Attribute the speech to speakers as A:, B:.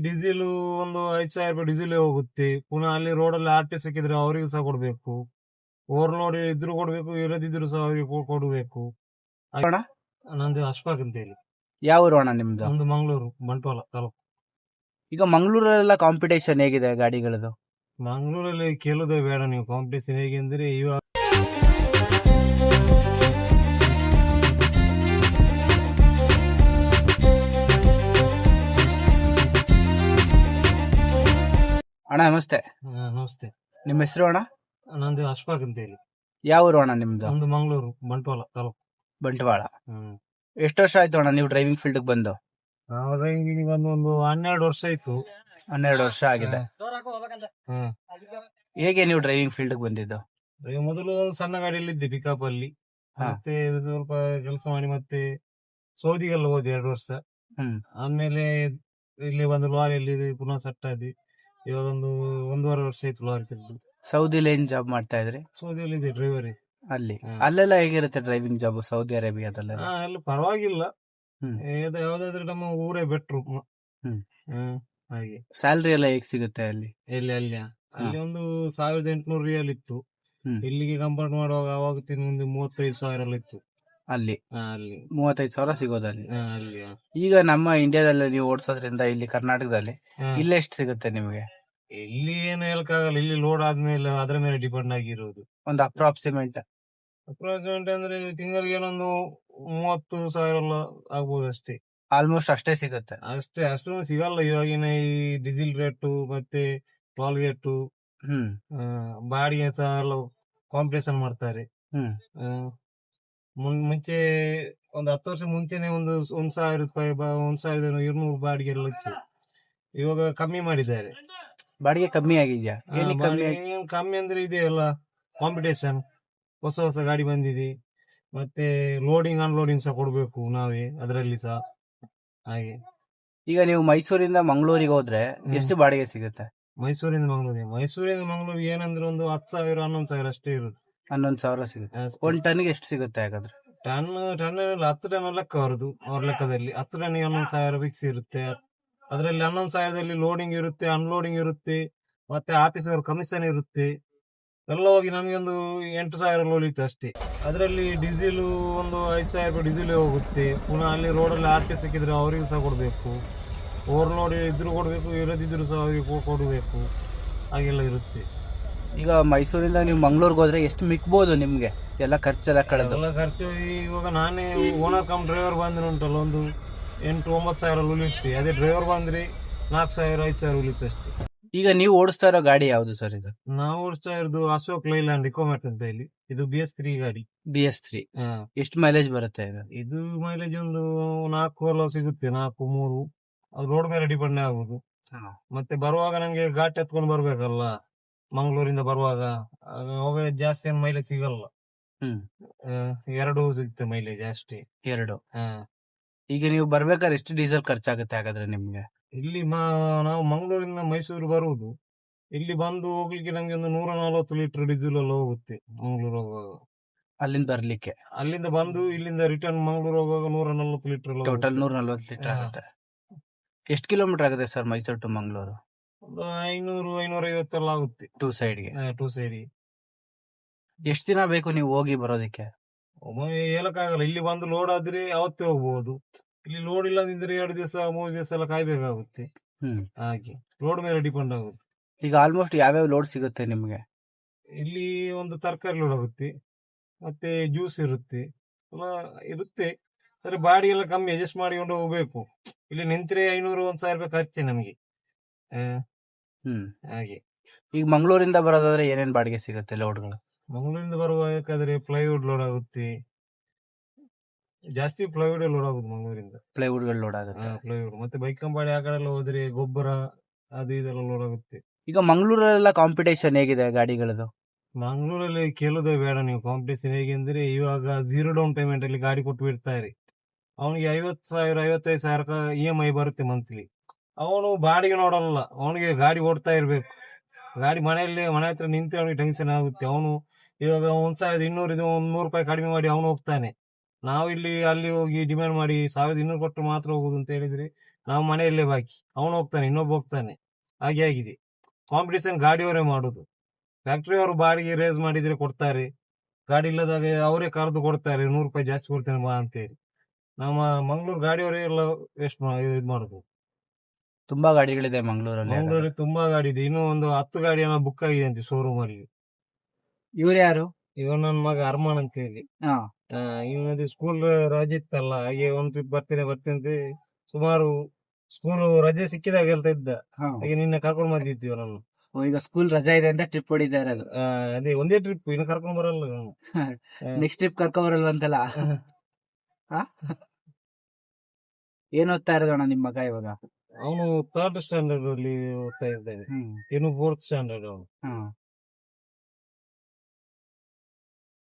A: Diesel ಒಂದು 5,000 ರೂಪಾಯಿ diesel ಹೋಗುತ್ತೆ. ಪುನಃ ಅಲ್ಲಿ ರೋಡಲ್ಲಿ ಆರ್ ಟಿ ಸಿಕ್ಕಿದ್ರೆ ಅವರಿಗೂ ಸಹ ಕೊಡ್ಬೇಕು. ಓವರ್ಲೋಡ್ ಇದ್ರು ಕೊಡ್ಬೇಕು, ಇರದಿದ್ರು ಸಹ ಅವರಿಗೆ ಕೊಡ್ಬೇಕು.
B: ಅಣ್ಣ
A: ನಂದು ಅಶ್ಫಾಕ್ ಅಂತ ಹೇಳಿ.
B: ಯಾವ ಊರು ಅಣ್ಣ ನಿಮ್ದು?
A: ನಮ್ದು ಮಂಗಳೂರು ಬಂಟ್ವಾಳ ತಾಲೂಕು.
B: ಈಗ ಮಂಗಳೂರಲ್ಲೆಲ್ಲ ಕಾಂಪಿಟೇಷನ್ ಹೇಗಿದೆ ಗಾಡಿಗಳದು?
A: ಮಂಗಳೂರಲ್ಲಿ ಕೇಳೋದೇ ಬೇಡ ನೀವು. ಕಾಂಪಿಟೇಷನ್ ಹೇಗೆ ಅಂದ್ರೆ ಇವಾಗ
B: ಅಣ್ಣ ನಮಸ್ತೆ.
A: ನಮಸ್ತೆ.
B: ನಿಮ್ಮ ಹೆಸರು ಅಣ್ಣ?
A: ನಂದು ಅಶ್ಫಾಕ್ ಅಂತ ಹೇಳಿ.
B: ಯಾವ ಊರು ಅಣ್ಣ ನಿಮ್ದು?
A: ನಮ್ದು ಮಂಗಳೂರು ಬಂಟ್ವಾಳ ತಾಲೂಕು.
B: ಬಂಟ್ವಾಳ. ಎಷ್ಟು ವರ್ಷ ಆಯ್ತು ಅಣ್ಣ ನೀವು ಡ್ರೈವಿಂಗ್ ಫೀಲ್ಡ್ ಬಂದು?
A: ನಾವು ಡ್ರೈವಿಂಗ್ ಬಂದು ಒಂದು 12 ವರ್ಷ ಆಯ್ತು.
B: 12 ವರ್ಷ ಆಗಿದೆ. ಹೇಗೆ ನೀವು ಡ್ರೈವಿಂಗ್ ಫೀಲ್ಡ್ ಬಂದಿದ್ದು?
A: ಮೊದಲು ಒಂದು ಸಣ್ಣ ಗಾಡಿಯಲ್ಲಿ ಇದ್ದೆ, ಪಿಕಪ್ ಅಲ್ಲಿ.
B: ಹಾ.
A: ಮತ್ತೆ ಸ್ವಲ್ಪ ಕೆಲಸ ಮಾಡಿ ಮತ್ತೆ ಸೌದಿಗೆಲ್ಲ ಹೋದೆ 2 ವರ್ಷ. ಆಮೇಲೆ ಇಲ್ಲಿ ಒಂದು ಲಾರಿಯಲ್ಲಿ ಪುನಃ ಸೆಟ್ ಆದಿ. ಇವಾಗ ಒಂದು 1.5 ವರ್ಷ ಆಯ್ತು ಲಾರಿ ತೆಗೆದು.
B: ಸೌದಿಲಿ ಏನ್ ಜಾಬ್ ಮಾಡ್ತಾ ಇದ್ರಿ?
A: ಸೌದಿಯಲ್ಲಿ ಇದೆ ಡ್ರೈವರ್.
B: ಅಲ್ಲಿ ಅಲ್ಲೆಲ್ಲ ಹೇಗಿರುತ್ತೆ ಡ್ರೈವಿಂಗ್ ಜಾಬ್ ಸೌದಿ ಅರೇಬಿಯಾದಲ್ಲ?
A: ಅಲ್ಲಿ ಪರವಾಗಿಲ್ಲ.
B: ಹ್ಮ್.
A: ಯಾವ್ದಾದ್ರೆ ನಮ್ಮ ಊರೇ ಬೆಟ್ರು.
B: ಹ್ಮ್.
A: ಹಾಗೆ.
B: ಸ್ಯಾಲ್ರಿ ಎಲ್ಲ ಹೇಗ್ ಸಿಗುತ್ತೆ ಅಲ್ಲಿ?
A: ಅಲ್ಲಿ ಒಂದು 1,800 ರಿಯಲ್ ಇತ್ತು. ಇಲ್ಲಿಗೆ ಕಂಪೇರ್ ಮಾಡುವಾಗ ಅವಾಗ ಒಂದು 35,000 ಎಲ್ಲ ಇತ್ತು.
B: ಅಲ್ಲಿ
A: ಅಲ್ಲಿ
B: 35,000 ಸಿಗೋದಲ್ಲಿ.
A: ಅಲ್ಲಿ
B: ಈಗ ನಮ್ಮ ಇಂಡಿಯಾದಲ್ಲಿ ನೀವು ಓಡಿಸೋದ್ರಿಂದ ಇಲ್ಲಿ ಕರ್ನಾಟಕದಲ್ಲಿ ಇಲ್ಲಿ ಎಷ್ಟು ಸಿಗುತ್ತೆ ನಿಮಗೆ?
A: ಇಲ್ಲಿ ಏನು ಹೇಳಕ್ಕಾಗಲ್ಲ. ಇಲ್ಲಿ ಲೋಡ್ ಆದ್ಮೇಲೆ ಅದರ ಮೇಲೆ ಡಿಪೆಂಡ್ ಆಗಿರೋದು.
B: ಒಂದು ಅಪ್ರಾಕ್ಸಿಮೇಟ್
A: ಅಂದ್ರೆ ತಿಂಗಳಿಗೆ ಏನೊಂದು 30,000 ಎಲ್ಲ ಆಗ್ಬೋದು ಅಷ್ಟೇ.
B: ಆಲ್ಮೋಸ್ಟ್ ಅಷ್ಟೇ ಸಿಗುತ್ತೆ.
A: ಅಷ್ಟೊಂದು ಸಿಗಲ್ಲ. ಇವಾಗಿನ ಈ ಡೀಸೆಲ್ ರೇಟು ಮತ್ತೆ ಟೋಲ್ ಗೇಟು ಬಾಡಿಗೆ ಸಹ ಎಲ್ಲ ಕಾಂಪಿಟೇಷನ್ ಮಾಡ್ತಾರೆ. ಮುಂಚೆ ಒಂದು 10 ವರ್ಷ ಮುಂಚೆನೆ ಒಂದು 1,000 ರೂಪಾಯಿ 1,200 ಬಾಡಿಗೆ ಎಲ್ಲ ಇತ್ತು. ಇವಾಗ ಕಮ್ಮಿ ಮಾಡಿದ್ದಾರೆ.
B: ಬಾಡಿಗೆ ಕಮ್ಮಿ ಆಗಿದ್ಯಾ?
A: ಕಮ್ಮಿ ಅಂದ್ರೆ ಇದೆ ಅಲ್ಲ, ಕಾಂಪಿಟೇಷನ್. ಹೊಸ ಹೊಸ ಗಾಡಿ ಬಂದಿದೆ. ಮತ್ತೆ ಲೋಡಿಂಗ್ ಅನ್ಲೋಡಿಂಗ್ ಸಹ ಕೊಡ್ಬೇಕು ನಾವೇ ಅದರಲ್ಲಿ ಸಹ. ಹಾಗೆ.
B: ಈಗ ನೀವು ಮೈಸೂರಿಂದ ಮಂಗಳೂರಿಗೆ ಹೋದ್ರೆ ಎಷ್ಟು ಬಾಡಿಗೆ ಸಿಗುತ್ತೆ?
A: ಮೈಸೂರಿಂದ ಮಂಗಳೂರಿಗೆ ಏನಂದ್ರೆ ಒಂದು 10,000 11,000 ಅಷ್ಟೇ ಇರುತ್ತೆ.
B: 11,000 ಸಿಗುತ್ತೆ. ಒಂದ್ ಟನ್ಗೆ ಎಷ್ಟು ಸಿಗುತ್ತೆ ಹಾಗಾದ್ರೆ?
A: ಟನ್ 10 ಟನ್ ಲೆಕ್ಕ ಅವ್ರ ಲೆಕ್ಕದಲ್ಲಿ 10 ಟನ್ 11,000 ಫಿಕ್ಸ್ ಇರುತ್ತೆ. ಅದರಲ್ಲಿ 11,000ದಲ್ಲಿ ಲೋಡಿಂಗ್ ಇರುತ್ತೆ, ಅನ್ಲೋಡಿಂಗ್ ಇರುತ್ತೆ, ಮತ್ತೆ ಆಫೀಸರ್ ಕಮಿಷನ್ ಇರುತ್ತೆ. ಎಲ್ಲ ಹೋಗಿ ನಮಗೆ ಒಂದು 8,000 ಉಳಿಯುತ್ತೆ ಅಷ್ಟೇ. ಅದರಲ್ಲಿ ಡೀಸೆಲ್ ಒಂದು 5,000 ರೂಪಾಯಿ ಡೀಸೆಲ್ ಹೋಗುತ್ತೆ. ಪುನಃ ಅಲ್ಲಿ ರೋಡಲ್ಲಿ ಆರ್ ಟಿ ಸಿಕ್ಕಿದ್ರೆ ಅವರಿಗೂ ಸಹ ಕೊಡ್ಬೇಕು. ಓವರ್ಲೋಡ್ ಇದ್ರು ಕೊಡ್ಬೇಕು, ಇರದಿದ್ರು ಸಹ ಅವರಿಗೆ ಕೊಡಬೇಕು. ಹಾಗೆಲ್ಲ ಇರುತ್ತೆ.
B: ಈಗ ಮೈಸೂರಿಂದ ನೀವು ಮಂಗಳೂರಿಗೆ ಹೋದ್ರೆ ಎಷ್ಟು ಮಿಕ್ಬೋದು ನಿಮ್ಗೆ ಎಲ್ಲ ಖರ್ಚೆಲ್ಲ ಕಳೆದು?
A: ಎಲ್ಲ ಖರ್ಚು ಇವಾಗ ನಾನೇ ಓನರ್ ಕಮ್ ಡ್ರೈವರ್ ಬಂದ್ರೆ ಉಂಟಲ್ಲ, ಒಂದು 8-9,000 ಉಳಿಯುತ್ತೆ. ಅದೇ ಡ್ರೈವರ್ ಬಂದ್ರೆ 4,000-5,000 ಉಳಿಯುತ್ತೆ ಅಷ್ಟೇ.
B: ಈಗ ನೀವು ಓಡಿಸ್ತಾ ಇರೋ ಗಾಡಿ ಯಾವ್ದು ಸರ್ ಇದು?
A: ನಾವು ಓಡಿಸ್ತಾ ಇರೋದು ಅಶೋಕ್ ಲೈಲ್ಯಾಂಡ್ ಇಕೋಮೆಟ್ ಅಂತ ಹೇಳಿ. ಇದು BS3 ಗಾಡಿ.
B: BS3 ಎಷ್ಟು ಮೈಲೇಜ್ ಬರುತ್ತೆ
A: ಇದು ಮೈಲೇಜ್ ಒಂದು 4 ಸಿಗುತ್ತೆ, 4-3. ಅದು ರೋಡ್ ಮೇಲೆ ಡಿಪೆಂಡ್ ಆಗುದು. ಮತ್ತೆ ಬರುವಾಗ ನಂಗೆ ಘಾಟ್ ಎತ್ಕೊಂಡು ಬರ್ಬೇಕಲ್ಲ ಮಂಗಳೂರಿಂದ ಬರುವಾಗ. ಅವಾಗ ಜಾಸ್ತಿ ಏನು ಮೈಲೇಜ್ ಸಿಗಲ್ಲ. 2 ಸಿಗುತ್ತೆ ಮೈಲೇಜ್ ಅಷ್ಟೇ. 2.
B: ಈಗ ನೀವು ಬರ್ಬೇಕಾದ್ರೆ ಎಷ್ಟು ಡೀಸೆಲ್ ಖರ್ಚಾಗುತ್ತೆ ಹಾಗಾದ್ರೆ ನಿಮ್ಗೆ?
A: ಇಲ್ಲಿ ನಾವು ಮಂಗಳೂರಿಂದ ಮೈಸೂರು ಬರುವುದು. ಇಲ್ಲಿ ಬಂದು ಹೋಗ್ಲಿಕ್ಕೆ ನಮ್ಗೆ ಒಂದು 140 ಲೀಟರ್ ಡೀಸೆಲ್ ಎಲ್ಲ ಹೋಗುತ್ತೆ ಮಂಗಳೂರು ಹೋಗುವಾಗ.
B: ಅಲ್ಲಿಂದ ಬರ್ಲಿಕ್ಕೆ?
A: ಅಲ್ಲಿಂದ ಬಂದು ಇಲ್ಲಿಂದ ರಿಟರ್ನ್ ಮಂಗಳೂರು ಹೋಗುವಾಗ 140 ಲೀಟರ್.
B: ಟೋಟಲ್ 140 ಲೀಟರ್ ಆಗುತ್ತೆ. ಎಷ್ಟು ಕಿಲೋಮೀಟರ್ ಆಗುತ್ತೆ ಸರ್ ಮೈಸೂರು ಟು ಮಂಗಳೂರು?
A: ಒಂದು 500-550 ಎಲ್ಲ ಆಗುತ್ತೆ. 2 ಸೈಡ್ಗೆ.
B: ಎಷ್ಟು ದಿನ ಬೇಕು ನೀವು ಹೋಗಿ ಬರೋದಕ್ಕೆ?
A: ಹೇಳಕ್ಕಾಗಲ್ಲ. ಇಲ್ಲಿ ಬಂದು ಲೋಡ್ ಆದ್ರೆ ಅವತ್ತೇ ಹೋಗ್ಬಹುದು. ಇಲ್ಲಿ ಲೋಡ್ ಇಲ್ಲದಿದ್ರೆ 2 ದಿವಸ 3 ದಿವಸ ಎಲ್ಲ ಕಾಯ್ಬೇಕಾಗುತ್ತೆ. ಹಾಗೆ ಲೋಡ್ ಮೇಲೆ ಡಿಪೆಂಡ್ ಆಗುತ್ತೆ.
B: ಈಗ ಆಲ್ಮೋಸ್ಟ್ ಯಾವ್ಯಾವ ಲೋಡ್ ಸಿಗುತ್ತೆ ನಿಮ್ಗೆ? ಇಲ್ಲಿ
A: ಒಂದು ತರಕಾರಿ ಲೋಡ್ ಆಗುತ್ತೆ, ಮತ್ತೆ ಜ್ಯೂಸ್ ಇರುತ್ತೆ ಇರುತ್ತೆ. ಆದ್ರೆ ಬಾಡಿ ಎಲ್ಲ ಕಮ್ಮಿ ಅಡ್ಜಸ್ಟ್ ಮಾಡಿಕೊಂಡು ಹೋಗ್ಬೇಕು. ಇಲ್ಲಿ ನಿಂತ್ರೆ 500-1,000 ರೂಪಾಯಿ ಖರ್ಚೆ ನಮಗೆ. ಹಾಗೆ.
B: ಈಗ ಮಂಗಳೂರಿಂದ ಬರೋದಾದ್ರೆ ಏನೇನ್ ಬಾಡಿಗೆ ಸಿಗುತ್ತೆ ಲೋಡ್ಗಳು?
A: ಮಂಗಳೂರಿಂದ ಬರುವಾಗಾದ್ರೆ ಪ್ಲೈವುಡ್ ಲೋಡ್ ಆಗುತ್ತೆ. ಜಾಸ್ತಿ ಪ್ಲೈವುಡ್ ಲೋಡ್ ಆಗುದು ಮಂಗಳೂರಿಂದ.
B: ಪ್ಲೈವುಡ್ ಗಳು ಲೋಡ್ ಆಗುತ್ತೆ.
A: ಪ್ಲೈವುಡ್ ಮತ್ತೆ ಬೈಕಂಬಾಡಿ ಆ ಕಡೆ ಎಲ್ಲ ಹೋದ್ರೆ ಗೊಬ್ಬರ ಅದು ಇದೆಲ್ಲ ಲೋಡ್ ಆಗುತ್ತೆ.
B: ಈಗ ಮಂಗಳೂರಲ್ಲೆಲ್ಲ ಕಾಂಪಿಟೇಷನ್ ಹೇಗಿದೆ ಗಾಡಿಗಳದು?
A: ಮಂಗಳೂರಲ್ಲಿ ಕೇಳೋದೇ ಬೇಡ ನೀವು. ಕಾಂಪಿಟೇಷನ್ ಹೇಗೆ ಅಂದ್ರೆ ಇವಾಗ 0 ಡೌನ್ ಪೇಮೆಂಟ್ ಅಲ್ಲಿ ಗಾಡಿ ಕೊಟ್ಟು ಬಿಡ್ತಾರೆ. ಅವನಿಗೆ 50,000-55,000 EMI ಬರುತ್ತೆ ಮಂತ್ಲಿ. ಅವನು ಬಾಡಿಗೆ ನೋಡಲ್ಲ, ಅವನಿಗೆ ಗಾಡಿ ಓಡ್ತಾ ಇರ್ಬೇಕು. ಗಾಡಿ ಮನೆ ಹತ್ರ ನಿಂತ್ರೆ ಅವನಿಗೆ ಟೆನ್ಷನ್ ಆಗುತ್ತೆ. ಅವನು ಇವಾಗ 1,200 ಇದು 100 ರೂಪಾಯಿ ಕಡಿಮೆ ಮಾಡಿ ಅವನು ಹೋಗ್ತಾನೆ. ನಾವು ಅಲ್ಲಿ ಹೋಗಿ ಡಿಮ್ಯಾಂಡ್ ಮಾಡಿ 1,200 ಕೊಟ್ಟು ಮಾತ್ರ ಹೋಗುದು ಅಂತ ಹೇಳಿದ್ರೆ ನಾವು ಮನೆಯಲ್ಲೇ ಬಾಕಿ, ಅವನು ಹೋಗ್ತಾನೆ, ಇನ್ನೊಬ್ಬ ಹೋಗ್ತಾನೆ, ಹಾಗೆ ಆಗಿದೆ. ಕಾಂಪಿಟೇಷನ್ ಗಾಡಿಯವರೇ ಮಾಡುದು. ಫ್ಯಾಕ್ಟರಿ ಅವರು ಬಾಡಿಗೆ ರೇಸ್ ಮಾಡಿದ್ರೆ ಕೊಡ್ತಾರೆ, ಗಾಡಿ ಇಲ್ಲದಾಗ ಅವರೇ ಕರೆದು ಕೊಡ್ತಾರೆ, 100 ರೂಪಾಯಿ ಜಾಸ್ತಿ ಕೊಡ್ತೇನೆ ಬಾ ಅಂತೇಳಿ. ನಮ್ಮ ಮಂಗಳೂರು ಗಾಡಿಯವರೇ ಎಲ್ಲ ವೇಸ್ಟ್ ಇದು ಮಾಡುದು.
B: ತುಂಬಾ ಗಾಡಿಗಳಿದೆ ಮಂಗಳೂರಲ್ಲಿ.
A: ಮಂಗಳೂರಲ್ಲಿ ತುಂಬಾ ಗಾಡಿ ಇದೆ, ಇನ್ನೂ ಒಂದು 10 ಗಾಡಿ ಏನೋ ಬುಕ್ ಆಗಿದೆ ಅಂತೆ ಶೋರೂಮ್ ಅಲ್ಲಿ.
B: ಇವ್ರು ಯಾರು?
A: ಇವನ್ ನನ್ನ ಮಗ ಅರ್ಮಾನ್ ಅಂತ ಹೇಳಿ.
B: ಹಾ.
A: ಇವನದು ಸ್ಕೂಲ್ ರಜೆ ಇತ್ತಲ್ಲ, ಹಾಗೆ ಒಂದು ಟ್ರಿಪ್ ಬರ್ತೇನೆ ಅಂತ ಸುಮಾರು ಸ್ಕೂಲ್ ರಜೆ ಸಿಕ್ಕಿದಾಗ ಹೇಳ್ತಾ ಇದ್ದ.
B: ಹಾ.
A: ಹಾಗೆ ನಿನ್ನೆ ಕರ್ಕೊಂಡು ಬಂದಿದ್ವಿ ನಾನು.
B: ಓ, ಈಗ ಸ್ಕೂಲ್ ರಜಾ ಇದೆ ಅಂತ ಟ್ರಿಪ್ ಹೊಡಿತಾ ಇರೋದು.
A: ಅದೇ ಒಂದೇ ಟ್ರಿಪ್, ಇನ್ನು ಕರ್ಕೊಂಡು ಬರಲ್ಲ ನಾನು.
B: ನೆಕ್ಸ್ಟ್ ಟ್ರಿಪ್ ಕರ್ಕೊ ಬರಲ್ವಂತಲ್ಲ. ಏನ್ ಓದ್ತಾ ಇರೋದಣ್ಣ ನಿಮ್ ಮಗ ಇವಾಗ?
A: ಅವನು 3rd ಸ್ಟ್ಯಾಂಡರ್ಡ್ ಅಲ್ಲಿ ಓದ್ತಾ ಇದ್ದಾನೆ,
B: ಹ್ಮ್.
A: ಇನ್ನು 4th ಸ್ಟ್ಯಾಂಡರ್ಡ್ ಅವನು.
B: ಹ್ಮ್.